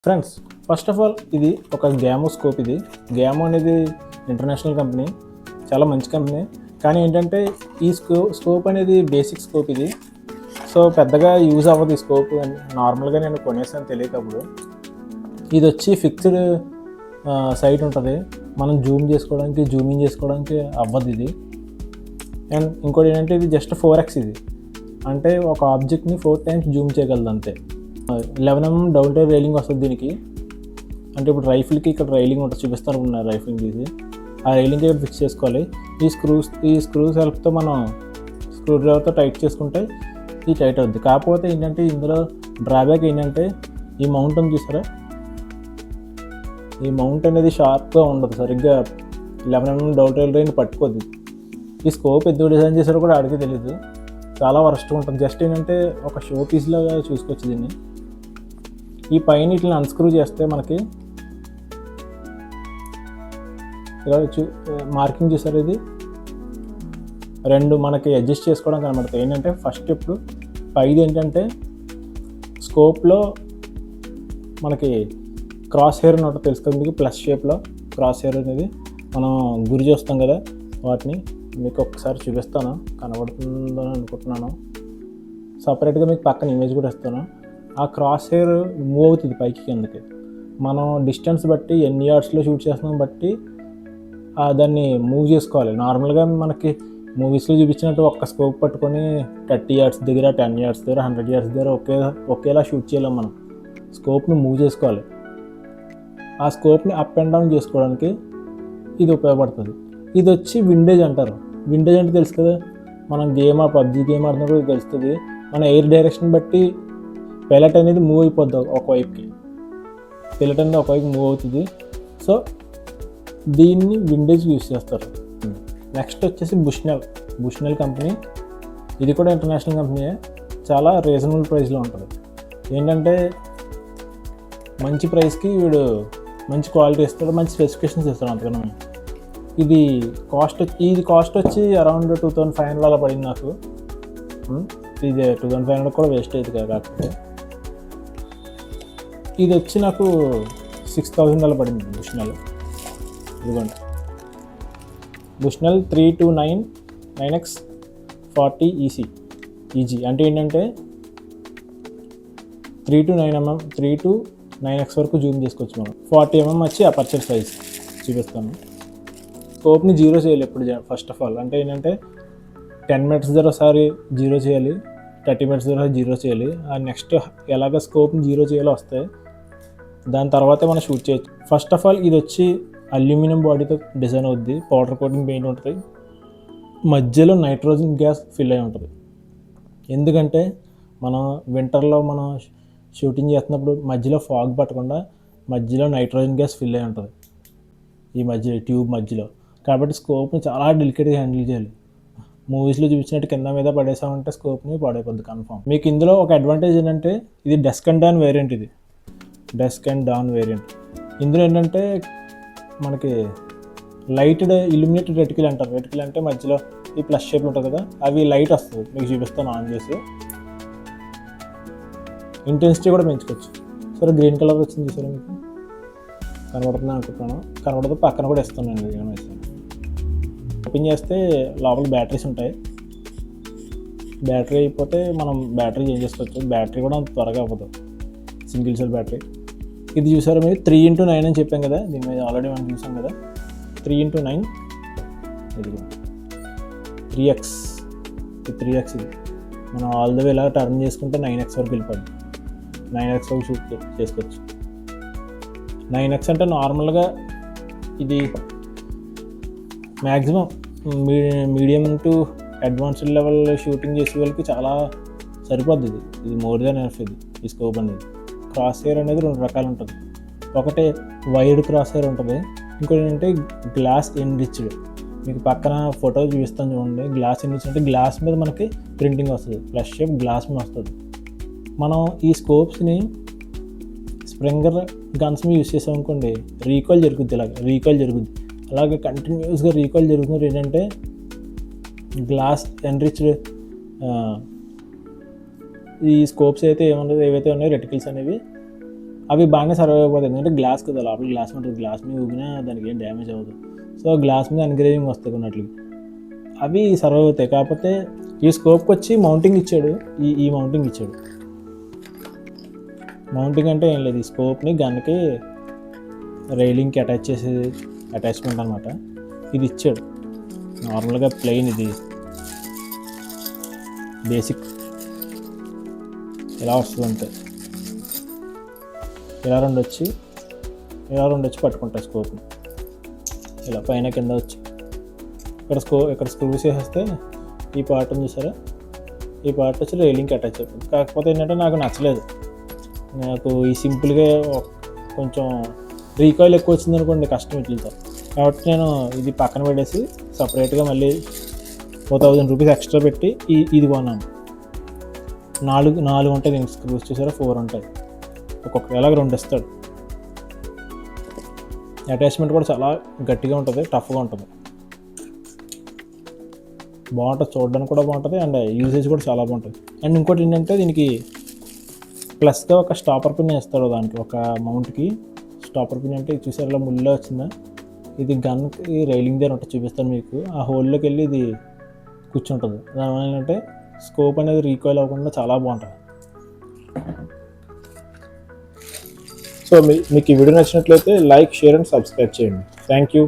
Friends, first of all ఇది ఒక Gamow scope. ఇది గ్యామో అనేది ఇంటర్నేషనల్ కంపెనీ, చాలా మంచి కంపెనీ. కానీ ఏంటంటే ఈ స్కోప్ అనేది బేసిక్ స్కోప్ ఇది. సో పెద్దగా యూజ్ అవ్వదు ఈ స్కోప్. నార్మల్గా నేను కొనేసాను తెలియకప్పుడు. ఇది వచ్చి ఫిక్స్డ్ సైట్ ఉంటుంది, మనం జూమ్ చేసుకోవడానికి జూమింగ్ చేసుకోవడానికి అవ్వదు ఇది. అండ్ ఇంకోటి ఏంటంటే ఇది జస్ట్ 4x. ఇది అంటే ఒక ఆబ్జెక్ట్ని 4 times జూమ్ చేయగలదు అంతే. 11mm డౌన్ టైర్ రైలింగ్ వస్తుంది దీనికి. అంటే ఇప్పుడు రైఫిల్కి ఇక్కడ రైలింగ్ ఉంటుంది, చూపిస్తాను అనుకున్నారు. రైఫిలింగ్ తీసి ఆ రైలింగ్ ఇక్కడ ఫిక్స్ చేసుకోవాలి. ఈ స్క్రూస్ హెల్ప్తో మనం స్క్రూ డ్రైవర్తో టైట్ చేసుకుంటే ఇది టైట్ అవుద్ది. కాకపోతే ఏంటంటే ఇందులో డ్రాబ్యాక్ ఏంటంటే ఈ మౌంట్ అని చూసారా, ఈ మౌంట్ అనేది షార్ప్గా ఉండదు, సరిగ్గా 11mm డౌన్ టైర్ రైలింగ్ పట్టుకోద్ది. ఈ స్కోప్ ఎందుకు డిజైన్ చేశారో కూడా ఆడికి తెలియదు, చాలా వరస్ట్గా ఉంటుంది. జస్ట్ ఏంటంటే ఒక షో పీస్ లాగా చూసుకోవచ్చు దీన్ని. ఈ పైన ఇట్లా అన్స్క్రూ చేస్తే మనకి ఇలా మార్కింగ్ చేశారు. ఇది రెండు మనకి అడ్జస్ట్ చేసుకోవడం కనబడతాయి. ఏంటంటే ఫస్ట్ ఇప్పుడు పైది ఏంటంటే స్కోప్లో మనకి క్రాస్ హెయిర్ ఉన్నట్టు తెలుసు కదా మీకు, ప్లస్ షేప్లో క్రాస్ హెయిర్ అనేది మనం గురి చేస్తాం కదా, వాటిని మీకు ఒకసారి చూపిస్తాను, కనబడుతుందని అనుకుంటున్నాను. సపరేట్గా మీకు పక్కన ఇమేజ్ కూడా ఇస్తాను. ఆ క్రాస్ హెయిర్ మూవ్ అవుతుంది పైకి కిందకి. మనం డిస్టెన్స్ బట్టి ఎన్ని యార్డ్స్లో షూట్ చేస్తున్నాం బట్టి దాన్ని మూవ్ చేసుకోవాలి. నార్మల్గా మనకి మూవీస్లో చూపించినట్టు ఒక్క స్కోప్ పట్టుకొని 30 yards దగ్గర, 10 yards దగ్గర, 100 yards దగ్గర ఒకేలా షూట్ చేయలేం. మనం స్కోప్ని మూవ్ చేసుకోవాలి. ఆ స్కోప్ని అప్ అండ్ డౌన్ చేసుకోవడానికి ఇది ఉపయోగపడుతుంది. ఇది వచ్చి విండేజ్ అంటారు. విండేజ్ అంటే తెలుసు కదా, మనం పబ్జీ గేమ్ ఆడుతున్నప్పుడు తెలుస్తుంది. మన ఎయిర్ డైరెక్షన్ బట్టి పైలట్ అనేది మూవ్ అయిపోద్ది ఒకవైపుకి, పైలట్ అనేది ఒకవైపు మూవ్ అవుతుంది. సో దీన్ని విండేజ్ యూస్ చేస్తారు. నెక్స్ట్ వచ్చేసి బుష్నెల్ కంపెనీ. ఇది కూడా ఇంటర్నేషనల్ కంపెనీయే, చాలా రీజనబుల్ ప్రైస్లో ఉంటుంది. ఏంటంటే మంచి ప్రైస్కి వీడు మంచి క్వాలిటీ ఇస్తాడు, మంచి స్పెసిఫికేషన్స్ ఇస్తాడు అంతకన్నా. ఇది కాస్ట్ వచ్చి అరౌండ్ 2500 అలా పడింది నాకు. ఇది 2500 కూడా వేస్ట్ అయ్యేది కాకపోతే. ఇది వచ్చి నాకు 6000 అలా పడింది బుష్నెల్. ఇదిగోండి, బుష్నెల్ 329 9x 40 EG. అంటే ఏంటంటే 3 to 9x వరకు జూమ్ చేసుకోవచ్చు మనం. 40mm వచ్చి అపర్చర్ సైజ్ చూపిస్తాను. స్కోప్ని జీరో చేయాలి ఎప్పుడు ఫస్ట్ ఆఫ్ ఆల్. అంటే ఏంటంటే 10 minutes దగ్గర ఒకసారి జీరో చేయాలి, 30 minutes దగ్గర జీరో చేయాలి. ఆ నెక్స్ట్ ఎలాగ స్కోప్ని జీరో చేయాలో వస్తాయి, దాని తర్వాతే మనం షూట్ చేయొచ్చు. ఫస్ట్ ఆఫ్ ఆల్ ఇది వచ్చి అల్యూమినియం బాడీతో డిజైన్ అవుద్ది, పౌడర్ కోటింగ్ పెయింట్ ఉంటుంది, మధ్యలో నైట్రోజన్ గ్యాస్ ఫిల్ అయి ఉంటుంది. ఎందుకంటే మనం వింటర్లో మనం షూటింగ్ చేస్తున్నప్పుడు మధ్యలో ఫాగ్ పట్టకుండా మధ్యలో నైట్రోజన్ గ్యాస్ ఫిల్ అయి ఉంటుంది ఈ ట్యూబ్ మధ్యలో. కాబట్టి స్కోప్ని చాలా డెలికేట్గా హ్యాండిల్ చేయాలి. మూవీస్లో చూపించినట్టు కింద మీద పడేసామంటే స్కోప్ని పాడైపోద్ది కన్ఫామ్. మీకు ఇందులో ఒక అడ్వాంటేజ్ ఏంటంటే ఇది డస్క్ అండ్ డౌన్ వేరియంట్. ఇది డస్క్ అండ్ డౌన్ వేరియంట్. ఇందులో ఏంటంటే మనకి లైటెడ్ ఇల్యూమినేటెడ్ రెటికల్ అంటారు. రెటికల్ అంటే మధ్యలో ఈ ప్లస్ షేప్ ఉంటుంది కదా, అవి లైట్ వస్తుంది. మీకు చూపిస్తాను ఆన్ చేసి. ఇంటెన్సిటీ కూడా పెంచుకోవచ్చు. సరే గ్రీన్ కలర్ వచ్చింది చూసారా, మీకు కనబడుతుంది అనుకుంటున్నాను. కనబడదు, పక్కన కూడా ఇస్తాను నేను. ఓపెన్ చేస్తే లోపల బ్యాటరీస్ ఉంటాయి. బ్యాటరీ అయిపోతే మనం బ్యాటరీ చేంజ్ చేసుకోవచ్చు. బ్యాటరీ కూడా అంత త్వరగా అవ్వదు, సింగిల్ సెల్ బ్యాటరీ. ఇది చూసారా మీరు 3x9 అని చెప్పాం కదా, దీని మీద ఆల్రెడీ మనం చూసాం కదా. 3x9 ఇది 3x. ఇది 3x. ఇది మనం ఆల్ ద వే ఇలా టర్న్ చేసుకుంటే 9x వరకు వెళ్ళిపోద్ది. 9x వరకు షూట్ చేసుకోవచ్చు. 9x అంటే నార్మల్గా ఇది maximum medium to advanced level shooting చేసే వాళ్ళకి చాలా సరిపోద్ది. ఇది మోర్ దాన్ ఎనఫ్. ఈ స్కోప్ అనేది క్రాస్ హెయిర్ అనేది 2 రకాలు ఉంటుంది. ఒకటి వైడ్ క్రాస్ హెయిర్ ఉంటుంది, ఇంకోటి ఏంటంటే గ్లాస్ ఎన్రిచ్డ్. మీకు పక్కన ఫోటో చూపిస్తాను చూడండి. గ్లాస్ ఎన్రిచ్ అంటే గ్లాస్ మీద మనకి ప్రింటింగ్ వస్తుంది, ప్లస్ షేప్ గ్లాస్ మీద వస్తుంది. మనం ఈ స్కోప్స్ని స్ప్రింగర్ గన్స్ మీద యూస్ చేసాం అనుకోండి, రీకాల్ జరుగుద్ది. అలాగే కంటిన్యూస్గా రీకాల్ జరుగుతున్నప్పుడు ఏంటంటే గ్లాస్ ఎన్రిచ్డ్ ఈ స్కోప్స్ అయితే ఏవైతే ఉన్నాయో రెటికల్స్ అనేవి అవి బాగానే సర్వైవ్ అయిపోతాయి, ఎందుకంటే గ్లాస్ కదా, లోపల గ్లాస్ ఉంటుంది, గ్లాస్ మీద ఊగినా దానికి ఏం డ్యామేజ్ అవ్వదు. సో గ్లాస్ మీద ఎన్గ్రేవింగ్ వస్తాయి కొన్నట్లు, అవి సర్వైవ్ అవుతాయి. కాకపోతే ఈ స్కోప్కి వచ్చి మౌంటింగ్ ఇచ్చాడు, ఈ మౌంటింగ్ ఇచ్చాడు. మౌంటింగ్ అంటే ఏం లేదు, ఈ స్కోప్ని గన్కి రైలింగ్కి అటాచ్ చేసే అటాచ్మెంట్ అనమాట. ఇది ఇచ్చాడు. నార్మల్గా ప్లెయిన్ ఇది బేసిక్ ఇలా వస్తుంది అంతే. ఇలా రెండు వచ్చి పట్టుకుంటాయి స్కోప్ని, ఇలా పైన కింద వచ్చి ఇక్కడ స్క్రూస్ వేసేస్తే ఈ పార్ట్ ఉంది చూసారా, ఈ పార్ట్ వచ్చి రైలింగ్కి అటాచ్ అయిపోయింది. కాకపోతే ఏంటంటే నాకు నచ్చలేదు, నాకు ఈ సింపుల్గా కొంచెం రీకాయిల్ ఎక్కువ వచ్చింది అనుకోండి కష్టం ఇట్లతో. కాబట్టి నేను ఇది పక్కన పెట్టేసి సపరేట్గా మళ్ళీ 4000 రూపీస్ ఎక్స్ట్రా పెట్టి ఇది కొన్నాను. 4 ఉంటాయి దీనికి స్క్రూస్, చూసారా 4 ఉంటాయి, ఒక్కొక్క ఎలాగ 2 ఇస్తాడు. అటాచ్మెంట్ కూడా చాలా గట్టిగా ఉంటుంది, టఫ్గా ఉంటుంది, బాగుంటుంది, చూడడానికి కూడా బాగుంటుంది అండ్ యూసేజ్ కూడా చాలా బాగుంటుంది. అండ్ ఇంకోటి ఏంటంటే దీనికి ప్లస్గా ఒక స్టాపర్ పిన్ వేస్తాడు, దానికి ఒక మౌంట్కి స్టాపర్ పిన్ అంటే చూసారు ఇలా ముళ్ళే వచ్చిందా, ఇది గన్కి రైలింగ్ దగ్గర ఉంటుంది, చూపిస్తాను మీకు. ఆ హోల్లోకి వెళ్ళి ఇది కూర్చుంటుంది. దానివల్ల ఏంటంటే స్కోప్ అనేది రీకాయిల్ అవ్వకుండా చాలా బాగుంటుంది. సో మీకు ఈ వీడియో నచ్చినట్లయితే లైక్, షేర్ అండ్ సబ్స్క్రైబ్ చేయండి. Thank you.